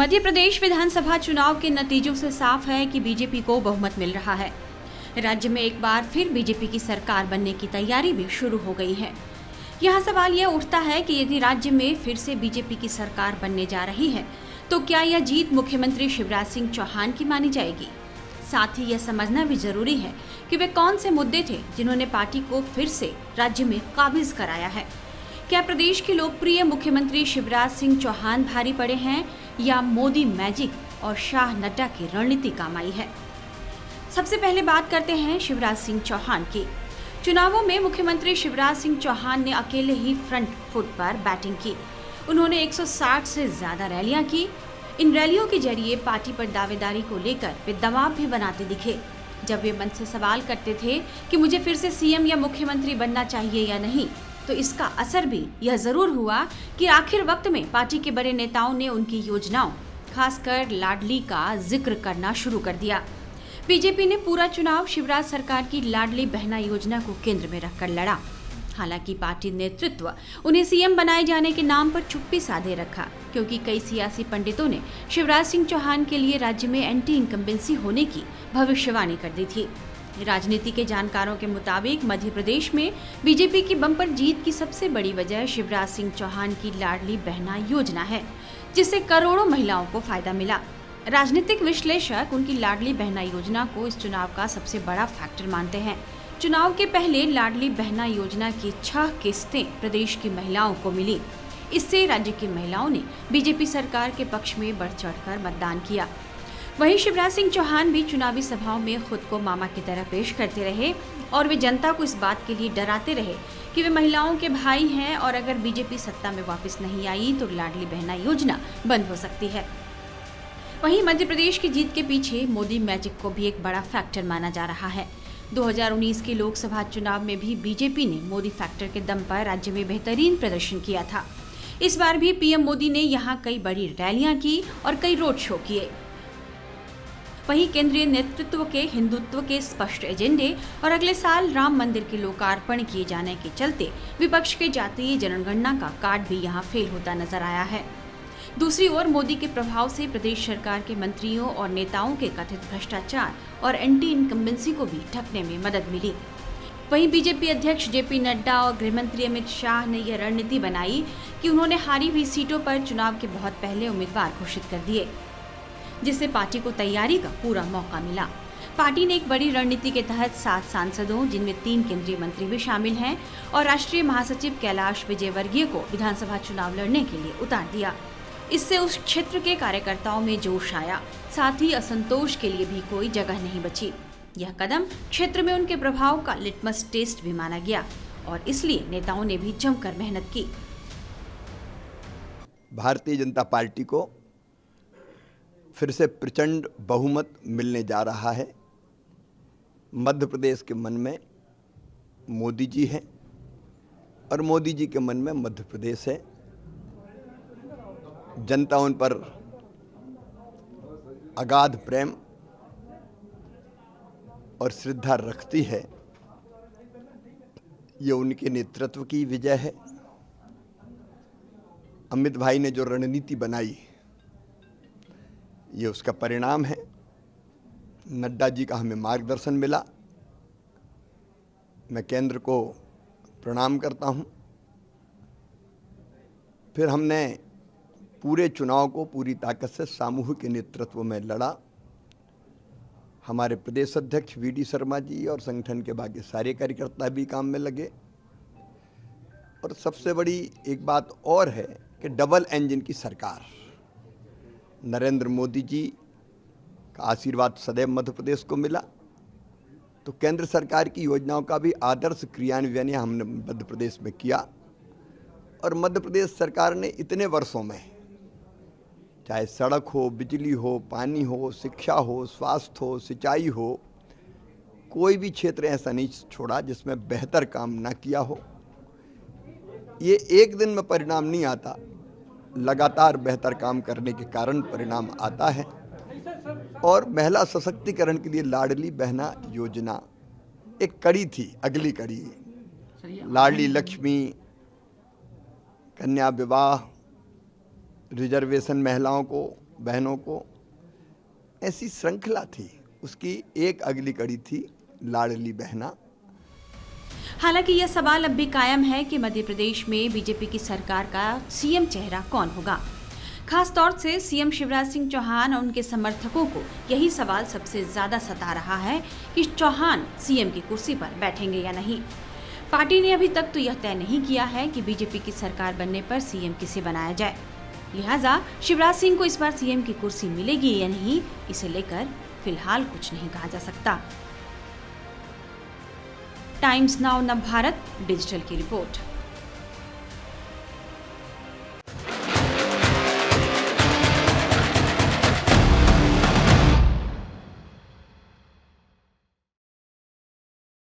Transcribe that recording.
मध्य प्रदेश विधानसभा चुनाव के नतीजों से साफ है कि बीजेपी को बहुमत मिल रहा है। राज्य में एक बार फिर बीजेपी की सरकार बनने की तैयारी भी शुरू हो गई है। यहाँ सवाल यह उठता है कि यदि राज्य में फिर से बीजेपी की सरकार बनने जा रही है तो क्या यह जीत मुख्यमंत्री शिवराज सिंह चौहान की मानी जाएगी। साथ ही यह समझना भी जरूरी है कि वे कौन से मुद्दे थे जिन्होंने पार्टी को फिर से राज्य में काबिज कराया है। क्या प्रदेश के लोकप्रिय मुख्यमंत्री शिवराज सिंह चौहान भारी पड़े हैं या मोदी मैजिक और शाह नड्डा की रणनीति काम आई है। सबसे पहले बात करते हैं शिवराज सिंह चौहान की। चुनावों में मुख्यमंत्री शिवराज सिंह चौहान ने अकेले ही फ्रंट फुट पर बैटिंग की। उन्होंने 160 से ज्यादा रैलियां की। इन रैलियों के जरिए पार्टी पर दावेदारी को लेकर वे दबाव भी बनाते दिखे। जब वे मन से सवाल करते थे कि मुझे फिर से सीएम या मुख्यमंत्री बनना चाहिए या नहीं, तो इसका असर भी यह जरूर हुआ कि आखिर वक्त में पार्टी के बड़े नेताओं ने उनकी योजनाओं, खासकर लाडली का जिक्र करना शुरू कर दिया। बीजेपी ने पूरा चुनाव शिवराज सरकार की लाडली बहना योजना को केंद्र में रखकर लड़ा। हालांकि पार्टी नेतृत्व उन्हें सीएम बनाए जाने के नाम पर चुप्पी साधे रखा, क्योंकि कई सियासी पंडितों ने शिवराज सिंह चौहान के लिए राज्य में एंटी इनकम्बेंसी होने की भविष्यवाणी कर दी थी। राजनीति के जानकारों के मुताबिक मध्य प्रदेश में बीजेपी की बम्पर जीत की सबसे बड़ी वजह शिवराज सिंह चौहान की लाडली बहना योजना है, जिससे करोड़ों महिलाओं को फायदा मिला। राजनीतिक विश्लेषक उनकी लाडली बहना योजना को इस चुनाव का सबसे बड़ा फैक्टर मानते हैं। चुनाव के पहले लाडली बहना योजना की 6 किस्तें प्रदेश की महिलाओं को मिली। इससे राज्य की महिलाओं ने बीजेपी सरकार के पक्ष में बढ़ चढ़कर मतदान किया। वहीं शिवराज सिंह चौहान भी चुनावी सभाओं में खुद को मामा की तरह पेश करते रहे और वे जनता को इस बात के लिए डराते रहे कि वे महिलाओं के भाई हैं और अगर बीजेपी सत्ता में वापस नहीं आई तो लाडली बहना योजना बंद हो सकती है। वहीं मध्य प्रदेश की जीत के पीछे मोदी मैजिक को भी एक बड़ा फैक्टर माना जा रहा है। 2019 के लोकसभा चुनाव में भी बीजेपी ने मोदी फैक्टर के दम पर राज्य में बेहतरीन प्रदर्शन किया था। इस बार भी पीएम मोदी ने यहाँ कई बड़ी रैलियां की और कई रोड शो किए। वहीं केंद्रीय नेतृत्व के हिंदुत्व के स्पष्ट एजेंडे और अगले साल राम मंदिर के लोकार्पण किए जाने के चलते विपक्ष के जातीय जनगणना का कार्ड भी यहां फेल होता नजर आया है। दूसरी ओर मोदी के प्रभाव से प्रदेश सरकार के मंत्रियों और नेताओं के कथित भ्रष्टाचार और एंटी इनकम्बेंसी को भी ढकने में मदद मिली। वहीं बीजेपी अध्यक्ष जेपी नड्डा और गृहमंत्री अमित शाह ने यह रणनीति बनाई कि उन्होंने हारी हुई सीटों पर चुनाव के बहुत पहले उम्मीदवार घोषित कर दिए, जिससे पार्टी को तैयारी का पूरा मौका मिला। पार्टी ने एक बड़ी रणनीति के तहत 7 सांसदों, जिनमें 3 केंद्रीय मंत्री भी शामिल हैं, और राष्ट्रीय महासचिव कैलाश विजयवर्गीय को विधानसभा चुनाव लड़ने के लिए उतार दिया। इससे उस क्षेत्र के कार्यकर्ताओं में जोश आया, साथ ही असंतोष के लिए भी कोई जगह नहीं बची। यह कदम क्षेत्र में उनके प्रभाव का लिटमस टेस्ट भी माना गया और इसलिए नेताओं ने भी जमकर मेहनत की। भारतीय जनता पार्टी को फिर से प्रचंड बहुमत मिलने जा रहा है। मध्य प्रदेश के मन में मोदी जी हैं और मोदी जी के मन में मध्य प्रदेश है। जनता उन पर अगाध प्रेम और श्रद्धा रखती है। ये उनके नेतृत्व की विजय है। अमित भाई ने जो रणनीति बनाई, ये उसका परिणाम है। नड्डा जी का हमें मार्गदर्शन मिला। मैं केंद्र को प्रणाम करता हूं। फिर हमने पूरे चुनाव को पूरी ताकत से सामूहिक नेतृत्व में लड़ा। हमारे प्रदेश अध्यक्ष वीडी शर्मा जी और संगठन के बाकी सारे कार्यकर्ता भी काम में लगे। और सबसे बड़ी एक बात और है कि डबल इंजन की सरकार, नरेंद्र मोदी जी का आशीर्वाद सदैव मध्य प्रदेश को मिला, तो केंद्र सरकार की योजनाओं का भी आदर्श क्रियान्वयन हमने मध्य प्रदेश में किया। और मध्य प्रदेश सरकार ने इतने वर्षों में, चाहे सड़क हो, बिजली हो, पानी हो, शिक्षा हो, स्वास्थ्य हो, सिंचाई हो, कोई भी क्षेत्र ऐसा नहीं छोड़ा जिसमें बेहतर काम ना किया हो। ये एक दिन में परिणाम नहीं आता, लगातार बेहतर काम करने के कारण परिणाम आता है। और महिला सशक्तिकरण के लिए लाडली बहना योजना एक कड़ी थी, अगली कड़ी। लाडली लक्ष्मी, कन्या विवाह, रिजर्वेशन महिलाओं को बहनों को, ऐसी श्रृंखला थी। उसकी एक अगली कड़ी थी लाडली बहना। हालांकि यह सवाल अब भी कायम है कि मध्य प्रदेश में बीजेपी की सरकार का सीएम चेहरा कौन होगा। खास तौर से सीएम शिवराज सिंह चौहान और उनके समर्थकों को यही सवाल सबसे ज्यादा सता रहा है कि चौहान सीएम की कुर्सी पर बैठेंगे या नहीं। पार्टी ने अभी तक तो यह तय नहीं किया है कि बीजेपी की सरकार बनने पर सीएम किसे बनाया जाए। लिहाजा शिवराज सिंह को इस बार सीएम की कुर्सी मिलेगी या नहीं, इसे लेकर फिलहाल कुछ नहीं कहा जा सकता। टाइम्स नाउ नवभारत डिजिटल की रिपोर्ट।